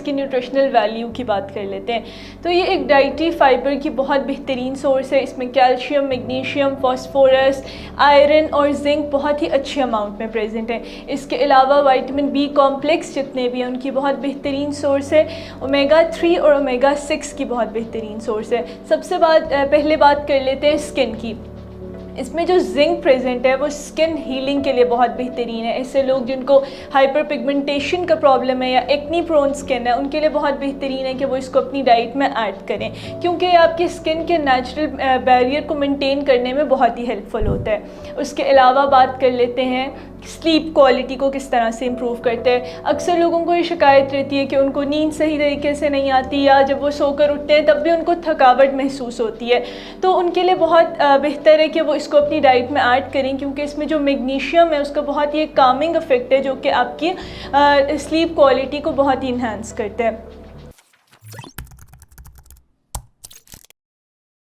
इसकी nutritional value की बात कर लेते हैं। तो ये एक डाइटरी फाइबर की बहुत बेहतरीन सोर्स है। इसमें कैल्शियम, मैग्नीशियम, फास्फोरस, आयरन और जिंक बहुत ही अच्छे अमाउंट में प्रेजेंट है। इसके अलावा विटामिन बी कॉम्प्लेक्स जितने भी हैं उनकी बहुत बेहतरीन सोर्स है। ओमेगा 3 और ओमेगा 6 की बहुत बेहतरीन सोर्स है। पहले बात कर लेते हैं स्किन की। इसमें जो जिंक प्रेजेंट है वो स्किन हीलिंग के लिए बहुत बेहतरीन है। ऐसे लोग जिनको हाइपर पिगमेंटेशन का प्रॉब्लम है या एक्नी प्रोन स्किन है उनके लिए बहुत बेहतरीन है कि वो इसको अपनी डाइट में ऐड करें, क्योंकि ये आपकी स्किन के नेचुरल बैरियर को मेंटेन करने में बहुत ही हेल्पफुल होता है। उसके अलावा बात कर लेते हैं स्लीप क्वालिटी को किस तरह से इम्प्रूव करते हैं। अक्सर लोगों को ये शिकायत रहती है कि उनको नींद सही तरीके से नहीं आती या जब वो सोकर उठते हैं तब भी उनको थकावट महसूस होती है। तो उनके लिए बहुत बेहतर है कि वो इसको अपनी डाइट में ऐड करें, क्योंकि इसमें जो मैग्नीशियम है उसका बहुत ही एक कामिंग इफेक्ट है जो कि आपकी स्लीप क्वालिटी को बहुत ही इन्हांस करता है।